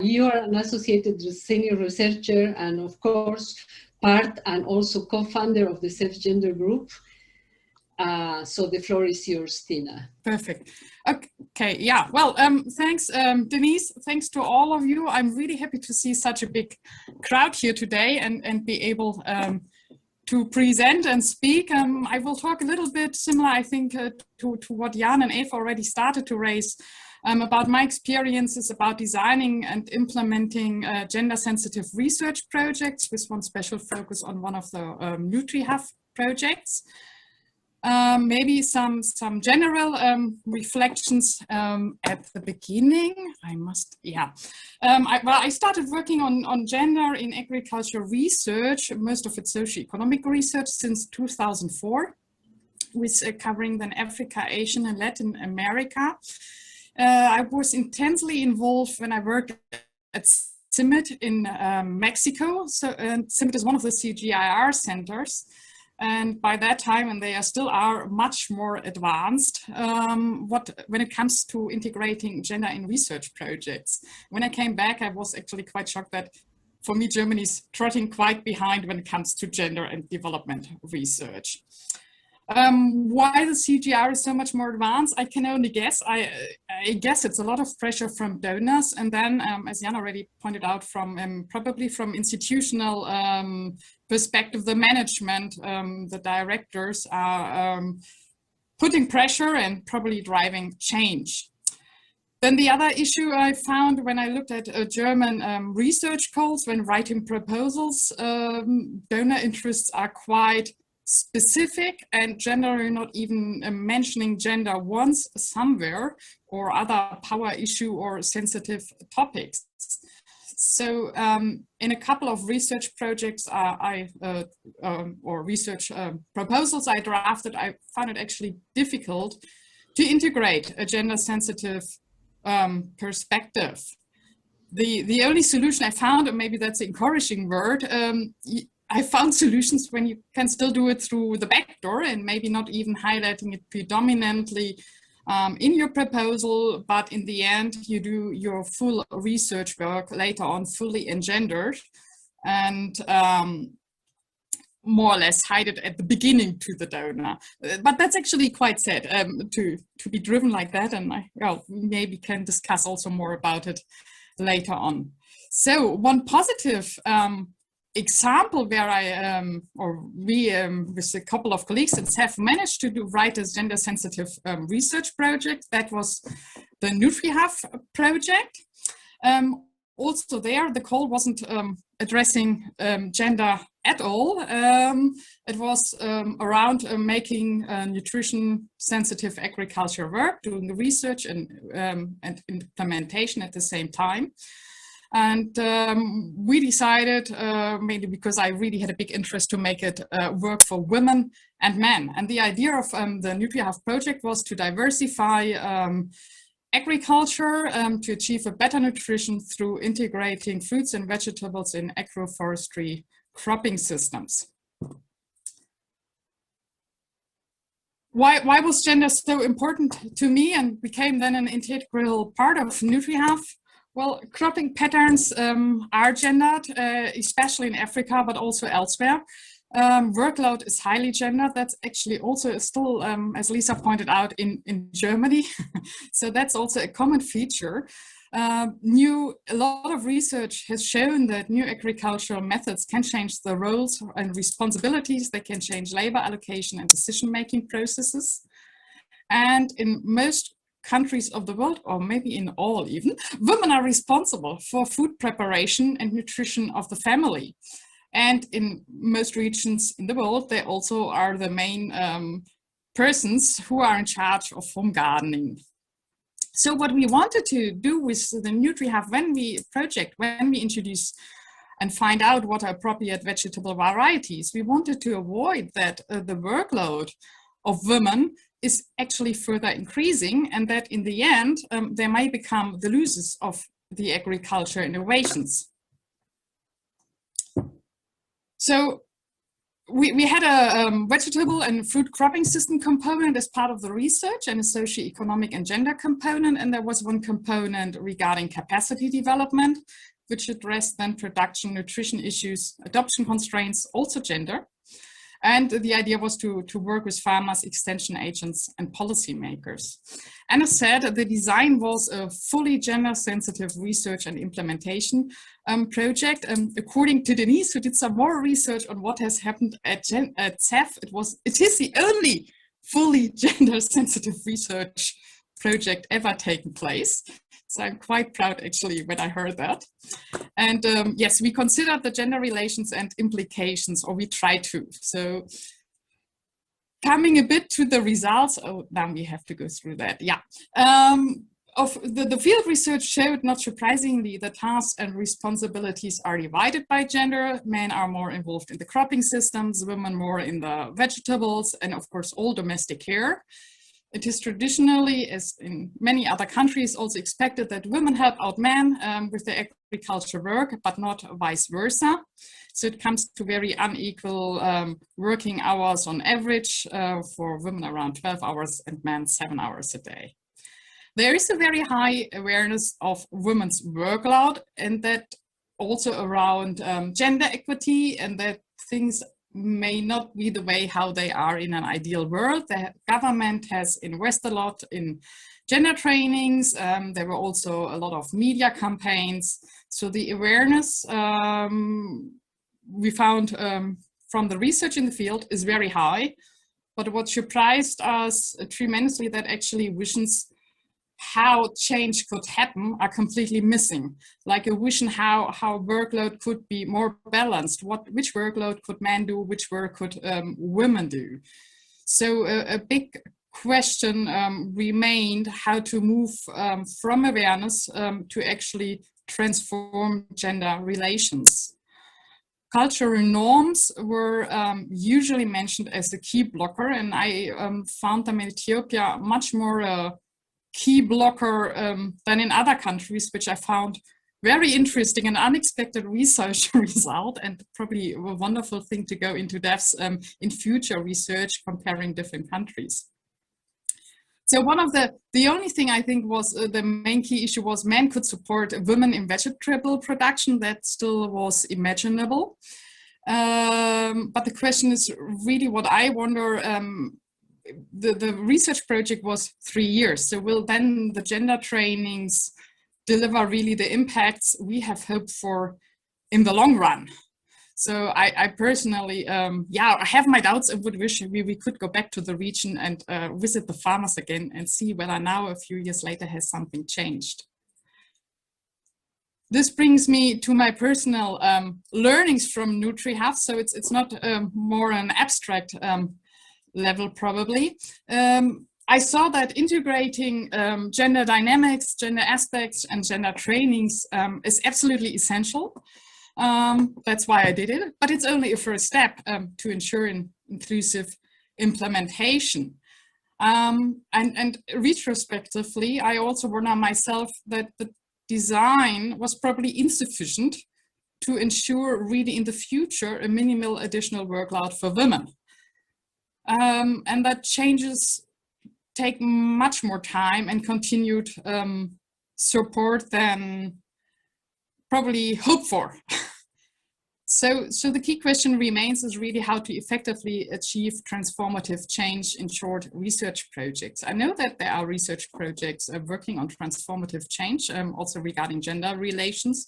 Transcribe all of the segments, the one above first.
You are an associated senior researcher and, of course, part and also co-founder of the Self Gender Group. So the floor is yours, Tina. Perfect. Okay, yeah. Well, thanks, Denise. Thanks to all of you. I'm really happy to see such a big crowd here today and be able to present and speak. I will talk a little bit similar, I think, to what Jan and Eva already started to raise about my experiences about designing and implementing gender-sensitive research projects with one special focus on one of the NutriHub projects. Maybe some general reflections at the beginning. I started working on gender in agriculture research, most of it socioeconomic research, since 2004, with covering then Africa, Asia, and Latin America. I was intensely involved when I worked at CIMMYT in Mexico. So CIMMYT is one of the CGIAR centers. And by that time, and they still are much more advanced when it comes to integrating gender in research projects. When I came back, I was actually quite shocked that for me, Germany's trotting quite behind when it comes to gender and development research. Why the CGR is so much more advanced, I can only guess. I guess it's a lot of pressure from donors, and then, as Jan already pointed out, from probably from institutional perspective, the management, the directors are putting pressure and probably driving change. Then the other issue I found when I looked at German research calls when writing proposals, donor interests are quite specific and generally not even mentioning gender once somewhere or other power issue or sensitive topics. So in a couple of research projects or research proposals I drafted, I found it actually difficult to integrate a gender sensitive perspective. The only solution I found, and maybe that's an encouraging word, I found solutions when you can still do it through the back door and maybe not even highlighting it predominantly in your proposal, but in the end you do your full research work later on fully engendered and more or less hide it at the beginning to the donor. But that's actually quite sad to be driven like that, and maybe can discuss also more about it later on. So one positive example where we with a couple of colleagues have managed to write a gender sensitive research project. That was the NutriHub project. Also there, the call wasn't addressing gender at all. It was around making nutrition sensitive agriculture work, doing the research and implementation at the same time. And we decided, mainly because I really had a big interest, to make it work for women and men. And the idea of the NutriHub project was to diversify agriculture to achieve a better nutrition through integrating fruits and vegetables in agroforestry cropping systems. Why was gender so important to me and became then an integral part of NutriHub? Well, cropping patterns are gendered, especially in Africa, but also elsewhere. Workload is highly gendered. That's actually also still, as Lisa pointed out, in Germany. So that's also a common feature. A lot of research has shown that new agricultural methods can change the roles and responsibilities. They can change labor allocation and decision-making processes. And in most countries of the world, or maybe in all even, women are responsible for food preparation and nutrition of the family. And in most regions in the world, they also are the main persons who are in charge of home gardening. So what we wanted to do with the NutriHub when we introduce and find out what are appropriate vegetable varieties, we wanted to avoid that the workload of women is actually further increasing, and that in the end, they may become the losers of the agriculture innovations. So we had a vegetable and fruit cropping system component as part of the research, and a socio-economic and gender component. And there was one component regarding capacity development, which addressed then production, nutrition issues, adoption constraints, also gender. And the idea was to work with farmers, extension agents, and policymakers. And as said, the design was a fully gender-sensitive research and implementation project. According to Denise, who did some more research on what has happened at CEF, it is the only fully gender-sensitive research project ever taken place. So I'm quite proud, actually, when I heard that. And yes, we considered the gender relations and implications, or we try to. So coming a bit to the results, oh, now we have to go through that, yeah. Of the field research showed, not surprisingly, the tasks and responsibilities are divided by gender. Men are more involved in the cropping systems, women more in the vegetables, and of course, all domestic care. It is traditionally, as in many other countries, also expected that women help out men with their agriculture work, but not vice versa. So it comes to very unequal working hours on average, for women around 12 hours and men 7 hours a day. There is a very high awareness of women's workload, and that also around gender equity, and that things may not be the way how they are in an ideal world. The government has invested a lot in gender trainings. There were also a lot of media campaigns. So the awareness we found from the research in the field is very high. But what surprised us tremendously, that actually visions how change could happen are completely missing. Like a vision how workload could be more balanced, which workload could men do, which work could women do. So a big question remained how to move from awareness to actually transform gender relations. Cultural norms were usually mentioned as a key blocker, and I found them in Ethiopia much more key blocker than in other countries, which I found very interesting and unexpected research result, and probably a wonderful thing to go into depth in future research comparing different countries. So one of the only thing I think was the main key issue was men could support women in vegetable production. That still was imaginable. But the question is really what I wonder, the research project was 3 years. So will then the gender trainings deliver really the impacts we have hoped for in the long run? So I personally, yeah, I have my doubts and would wish we could go back to the region and visit the farmers again and see whether now a few years later has something changed. This brings me to my personal learnings from NutriHub. So it's not more an abstract level probably. I saw that integrating gender dynamics, gender aspects, and gender trainings is absolutely essential. That's why I did it, but it's only a first step to ensure an inclusive implementation. And retrospectively, I also wonder myself that the design was probably insufficient to ensure really in the future a minimal additional workload for women. And that changes take much more time and continued support than probably hoped for. So the key question remains is really how to effectively achieve transformative change in short research projects. I know that there are research projects working on transformative change, also regarding gender relations.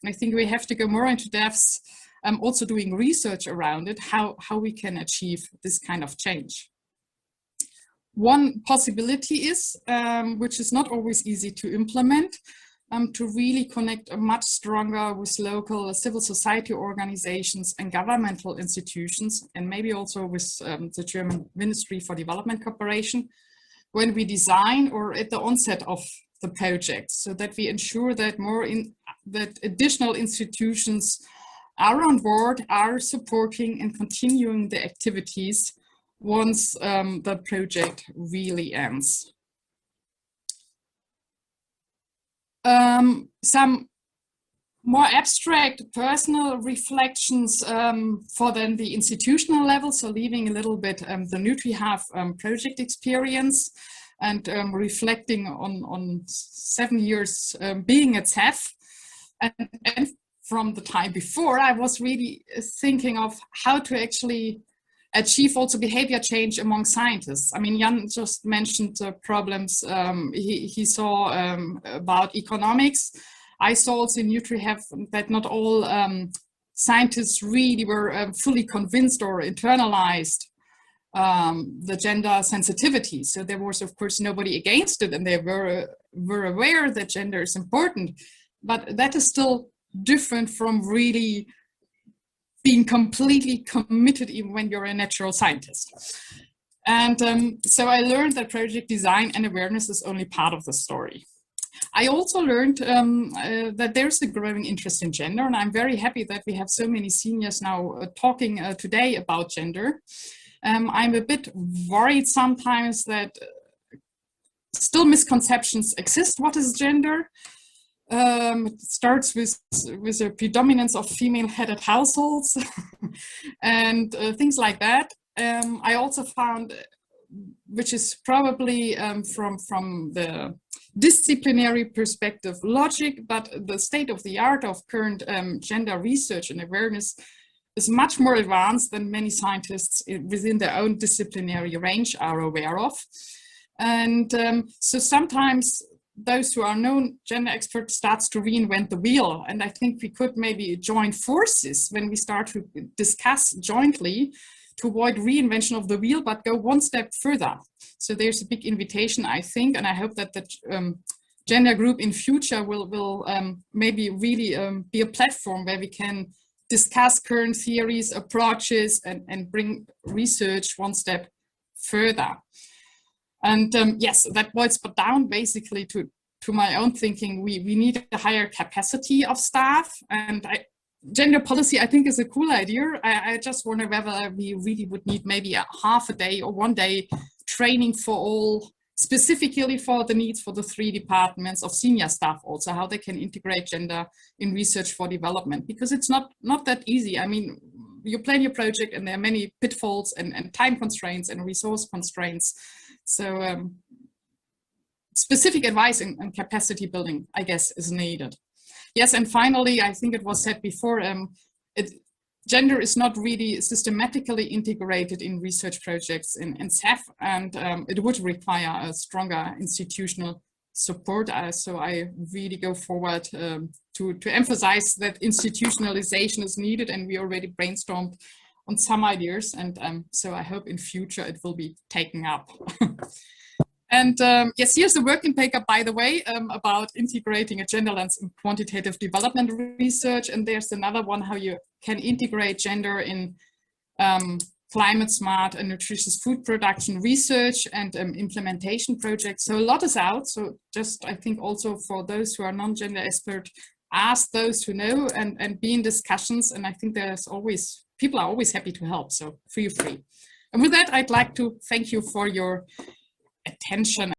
And I think we have to go more into depths, also doing research around it, how we can achieve this kind of change. One possibility is, which is not always easy to implement, to really connect much stronger with local civil society organizations and governmental institutions, and maybe also with the German Ministry for Development Cooperation, when we design or at the onset of the project, so that we ensure that that additional institutions are on board, are supporting and continuing the activities once the project really ends. Some more abstract personal reflections for then the institutional level, so leaving a little bit the NutriHav project experience and reflecting on 7 years being at CEF. And from the time before, I was really thinking of how to actually achieve also behavior change among scientists. I mean, Jan just mentioned the problems he saw about economics. I saw also in NutriHav that not all scientists really were fully convinced or internalized the gender sensitivity. So there was, of course, nobody against it, and they were aware that gender is important. But that is still different from really being completely committed even when you're a natural scientist. And so I learned that project design and awareness is only part of the story. I also learned that there's a growing interest in gender, and I'm very happy that we have so many seniors now talking today about gender. I'm a bit worried sometimes that still misconceptions exist. What is gender? It starts with a predominance of female-headed households and things like that. I also found, which is probably from the disciplinary perspective logic, but the state of the art of current gender research and awareness is much more advanced than many scientists within their own disciplinary range are aware of. And so sometimes those who are known gender experts starts to reinvent the wheel. And I think we could maybe join forces when we start to discuss jointly to avoid reinvention of the wheel, but go one step further. So there's a big invitation, I think, and I hope that the gender group in future will maybe really be a platform where we can discuss current theories, approaches, and bring research one step further. And yes, that boils down basically to my own thinking. We need a higher capacity of staff, and gender policy, I think, is a cool idea. I just wonder whether we really would need maybe a half a day or 1 day training for all, specifically for the needs for the 3 departments of senior staff also, how they can integrate gender in research for development, because it's not that easy. I mean, you plan your project and there are many pitfalls and time constraints and resource constraints. So specific advice and capacity building, I guess, is needed. Yes, and finally, I think it was said before, gender is not really systematically integrated in research projects in CEF, and it would require a stronger institutional support. So I really go forward to emphasize that institutionalization is needed, and we already brainstormed on some ideas, and so I hope in future it will be taken up. And yes, here's a working paper, by the way, about integrating a gender lens in quantitative development research. And there's another one, how you can integrate gender in climate smart and nutritious food production research and implementation projects. So a lot is out. So just, I think also for those who are non-gender expert, ask those who know and be in discussions. And I think there's always, people are always happy to help. So feel free. And with that, I'd like to thank you for your attention.